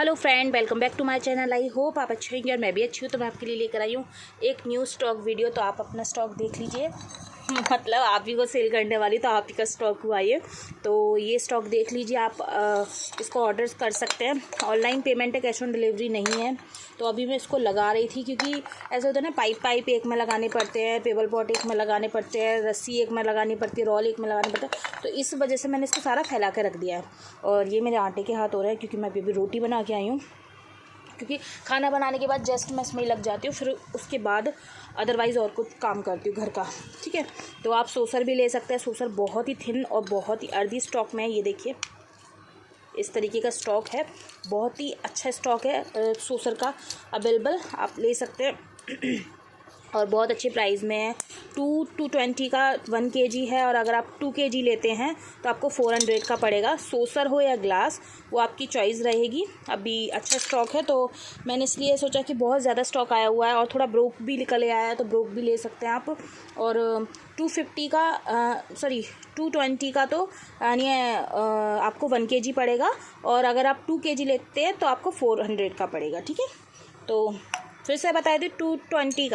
Hello friend, welcome back to my channel. I hope आप अच्छे होंगे और मैं भी अच्छी हूँ। तो मैं आपके लिए लेकर आई हूँ एक न्यू स्टॉक वीडियो। तो आप अपना स्टॉक देख लीजिए। मतलब आप ही को सेल करने वाली, तो आप ही का स्टॉक हुआ ये। तो ये स्टॉक देख लीजिए। आप इसको ऑर्डर कर सकते हैं। ऑनलाइन पेमेंट है, कैश ऑन डिलीवरी नहीं है। तो अभी मैं इसको लगा रही थी, क्योंकि ऐसा होता है ना, पाइप एक में लगाने पड़ते हैं, टेबल पॉट एक में लगाने पड़ते हैं, रस्सी एक में लगानी पड़ती है, रोल एक में लगाने पड़ता है। तो इस वजह से मैंने इसको सारा फैला के रख दिया है। और ये मेरे आटे के हाथ हो रहा है, क्योंकि मैं अभी रोटी बना के आई हूँ। क्योंकि खाना बनाने के बाद जस्ट मैं इसमें लग जाती हूँ, फिर उसके बाद अदरवाइज़ और कुछ काम करती हूँ घर का। ठीक है, तो आप सोसर भी ले सकते हैं। सोसर बहुत ही थिन और बहुत ही अर्दी स्टॉक में है। ये देखिए, इस तरीके का स्टॉक है। बहुत ही अच्छा स्टॉक है सोसर का अवेलेबल, आप ले सकते हैं। और बहुत अच्छे प्राइस में है। 220 का 1 kg है। और अगर आप 2 kg लेते हैं तो आपको 400 का पड़ेगा। सोसर हो या ग्लास, वो आपकी चॉइस रहेगी। अभी अच्छा स्टॉक है, तो मैंने इसलिए सोचा कि बहुत ज़्यादा स्टॉक आया हुआ है और थोड़ा ब्रोक भी निकल आया है, तो ब्रोक भी ले सकते हैं आप। और 250 का 220 का तो यानी आपको 1 kg पड़ेगा। और अगर आप 2 kg लेते हैं तो आपको 400 का पड़ेगा। ठीक है, तो फिर से बता दें, 220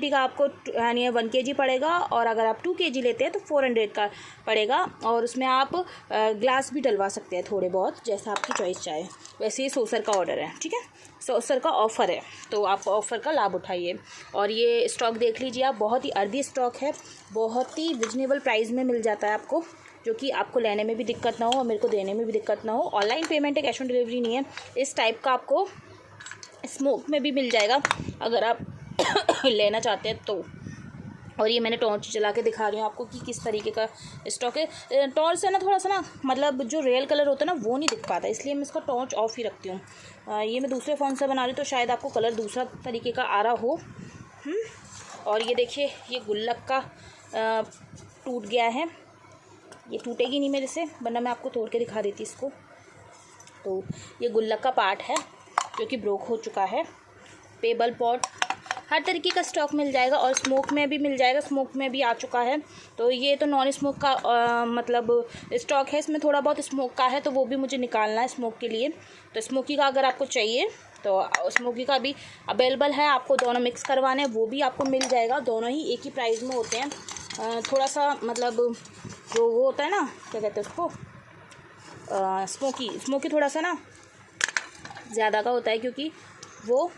का आपको यानी 1 kg पड़ेगा। और अगर आप 2 kg लेते हैं तो 400 का पड़ेगा। और उसमें आप ग्लास भी डलवा सकते हैं थोड़े बहुत, जैसा आपकी चॉइस चाहे। वैसे ही सोसर का ऑर्डर है। ठीक है, सोसर का ऑफ़र है, तो आप ऑफ़र का लाभ उठाइए। और ये स्टॉक देख लीजिए आप, बहुत ही अर्दी स्टॉक है। बहुत ही रिजनेबल प्राइस में मिल जाता है आपको, जो कि आपको लेने में भी दिक्कत ना हो और मेरे को देने में भी दिक्कत ना हो। ऑनलाइन पेमेंट है, कैश ऑन डिलीवरी नहीं है। इस टाइप का आपको स्मोक में भी मिल जाएगा अगर आप लेना चाहते हैं तो। और ये मैंने टॉर्च जला के दिखा रही हूँ आपको कि किस तरीके का स्टॉक है। टॉर्च से ना थोड़ा सा ना, मतलब जो रियल कलर होता है ना, वो नहीं दिख पाता, इसलिए मैं इसका टॉर्च ऑफ ही रखती हूँ। ये मैं दूसरे फ़ोन से बना रही हूँ, तो शायद आपको कलर दूसरा तरीके का आ रहा हो। और ये देखिए, ये गुल्लक का टूट गया है। ये टूटेगी नहीं मेरे से, वरना मैं आपको तोड़ के दिखा देती इसको। तो ये गुल्लक का पार्ट है जो कि ब्रोक हो चुका है। टेबल पॉट, हर तरीके का स्टॉक मिल जाएगा। और स्मोक में भी मिल जाएगा, स्मोक में भी आ चुका है। तो ये तो नॉन स्मोक का मतलब स्टॉक है। इसमें थोड़ा बहुत स्मोक का है, तो वो भी मुझे निकालना है स्मोक के लिए। तो स्मोकी का अगर आपको चाहिए तो स्मोकी का भी अवेलेबल है। आपको दोनों मिक्स करवाने हैं, वो भी आपको मिल जाएगा। दोनों ही एक ही प्राइस में होते हैं। थोड़ा सा मतलब जो वो होता है ना, क्या कहते हैं उसको, स्मोकी थोड़ा सा ना ज़्यादा का होता है, क्योंकि वो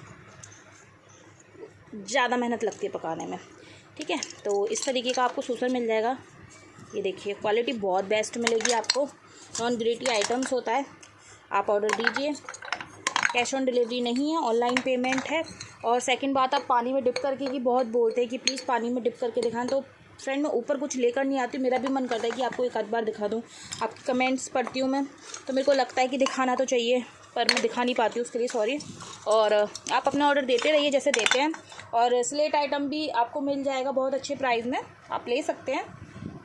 ज़्यादा मेहनत लगती है पकाने में। ठीक है, तो इस तरीके का आपको सोसर मिल जाएगा। ये देखिए, क्वालिटी बहुत बेस्ट मिलेगी आपको। नॉन ग्रेटी आइटम्स होता है। आप ऑर्डर दीजिए, कैश ऑन डिलीवरी नहीं है, ऑनलाइन पेमेंट है। और सेकंड बात, आप पानी में डिप करके, कि बहुत बोलते हैं कि प्लीज़ पानी में डिप करके दिखाएं, तो फ्रेंड मैं ऊपर कुछ लेकर नहीं आती हूँ। मेरा भी मन करता है कि आपको एक आध बार दिखा दूँ। आपके कमेंट्स पढ़ती हूँ मैं, तो मेरे को लगता है कि दिखाना तो चाहिए, पर मैं दिखा नहीं पाती हूँ, उसके लिए सॉरी। और आप अपना ऑर्डर देते रहिए जैसे देते हैं। और स्लेट आइटम भी आपको मिल जाएगा बहुत अच्छे प्राइस में, आप ले सकते हैं।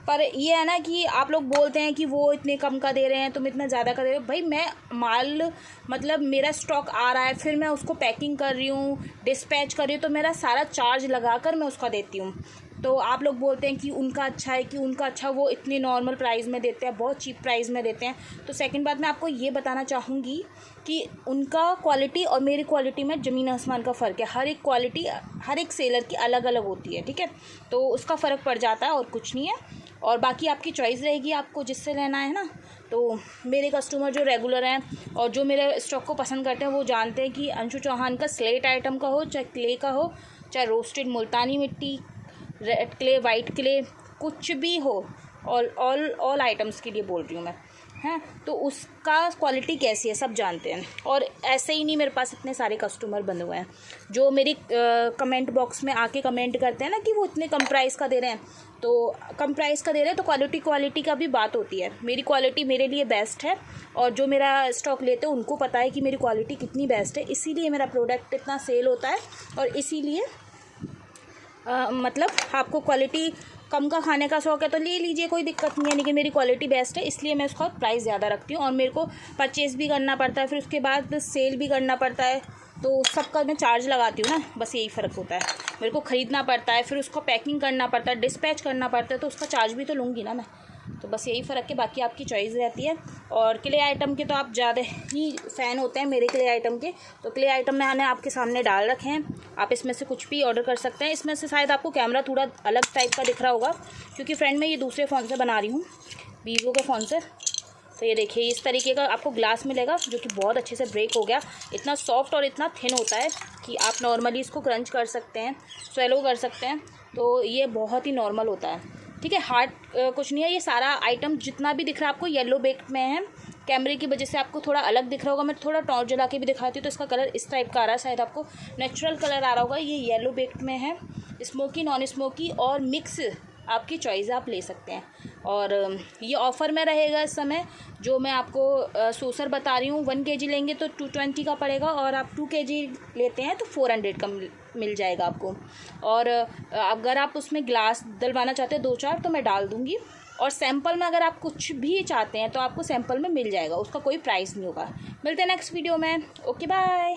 पर ये है ना कि आप लोग बोलते हैं कि वो इतने कम का दे रहे हैं, तुम इतना ज़्यादा का दे रहे हो। भाई मैं माल, मतलब मेरा स्टॉक आ रहा है, फिर मैं उसको पैकिंग कर रही हूँ, डिस्पैच कर रही हूँ, तो मेरा सारा चार्ज लगा कर मैं उसका देती हूँ। तो आप लोग बोलते हैं कि उनका अच्छा है, कि उनका अच्छा, वो इतनी नॉर्मल प्राइस में देते हैं, बहुत चीप प्राइस में देते हैं। तो सेकंड बात, मैं आपको ये बताना चाहूँगी कि उनका क्वालिटी और मेरी क्वालिटी में ज़मीन आसमान का फ़र्क है। हर एक क्वालिटी हर एक सेलर की अलग अलग होती है। ठीक है, तो उसका फ़र्क पड़ जाता है, और कुछ नहीं है। और बाकी आपकी चॉइस रहेगी, आपको जिससे लेना है ना। तो मेरे कस्टमर जो रेगुलर हैं और जो मेरे स्टॉक को पसंद करते हैं, वो जानते हैं कि अंशु चौहान का स्लेट आइटम का हो, चाहे क्ले का हो, चाहे रोस्टेड मुल्तानी मिट्टी, रेड क्ले, वाइट क्ले, कुछ भी हो, ऑल आइटम्स के लिए बोल रही हूँ मैं, हैं। तो उसका क्वालिटी कैसी है सब जानते हैं। और ऐसे ही नहीं, मेरे पास इतने सारे कस्टमर बने हुए हैं जो मेरी कमेंट बॉक्स में आके कमेंट करते हैं ना कि वो इतने कम प्राइस का दे रहे हैं। तो कम प्राइस का दे रहे हैं, तो क्वालिटी का भी बात होती है। मेरी क्वालिटी मेरे लिए बेस्ट है, और जो मेरा स्टॉक लेते हैं उनको पता है कि मेरी क्वालिटी कितनी बेस्ट है। इसीलिए मेरा प्रोडक्ट इतना सेल होता है। और इसीलिए मतलब आपको क्वालिटी कम का खाने का शौक़ है तो ले लीजिए, कोई दिक्कत नहीं है। लेकिन मेरी क्वालिटी बेस्ट है, इसलिए मैं उसका प्राइस ज़्यादा रखती हूँ। और मेरे को परचेज़ भी करना पड़ता है, फिर उसके बाद सेल भी करना पड़ता है, तो सबका मैं चार्ज लगाती हूँ ना, बस यही फ़र्क होता है। मेरे को ख़रीदना पड़ता है, फिर उसको पैकिंग करना पड़ता है, डिस्पैच करना पड़ता है, तो उसका चार्ज भी तो लूँगी ना मैं। तो बस यही फ़र्क है, बाकी आपकी चॉइस रहती है। और क्ले आइटम के तो आप ज़्यादा ही फ़ैन होते हैं मेरे क्ले आइटम के, तो क्ले आइटम मैंने आपके सामने डाल रखे हैं, आप इसमें से कुछ भी ऑर्डर कर सकते हैं। इसमें से शायद आपको कैमरा थोड़ा अलग टाइप का दिख रहा होगा, क्योंकि फ्रेंड मैं ये दूसरे फ़ोन से बना रही हूँ, वीवो के फ़ोन से। तो ये देखिए इस तरीके का आपको ग्लास मिलेगा, जो कि बहुत अच्छे से ब्रेक हो गया। इतना सॉफ्ट और इतना थिन होता है कि आप नॉर्मली इसको क्रंच कर सकते हैं, स्वेलो कर सकते हैं, तो ये बहुत ही नॉर्मल होता है। ठीक है, हार्ड कुछ नहीं है। ये सारा आइटम जितना भी दिख रहा है आपको येलो बेक्ड में है, कैमरे की वजह से आपको थोड़ा अलग दिख रहा होगा। मैं थोड़ा टॉर्च जला के भी दिखाती हूँ, तो इसका कलर इस टाइप का आ रहा है, शायद आपको नेचुरल कलर आ रहा होगा। ये येलो बेक्ड में है, स्मोकी नॉन स्मोकी और मिक्स आपकी चॉइस आप ले सकते हैं। और ये ऑफ़र में रहेगा इस समय, जो मैं आपको सोसर बता रही हूँ। 1 kg लेंगे तो 220 का पड़ेगा, और आप 2 kg लेते हैं तो 400 का मिल जाएगा आपको। और अगर आप उसमें ग्लास डलवाना चाहते हैं 2-4 तो मैं डाल दूँगी, और सैंपल में अगर आप कुछ भी चाहते हैं तो आपको सैंपल में मिल जाएगा, उसका कोई प्राइस नहीं होगा। मिलते हैं नेक्स्ट वीडियो में। Okay bye.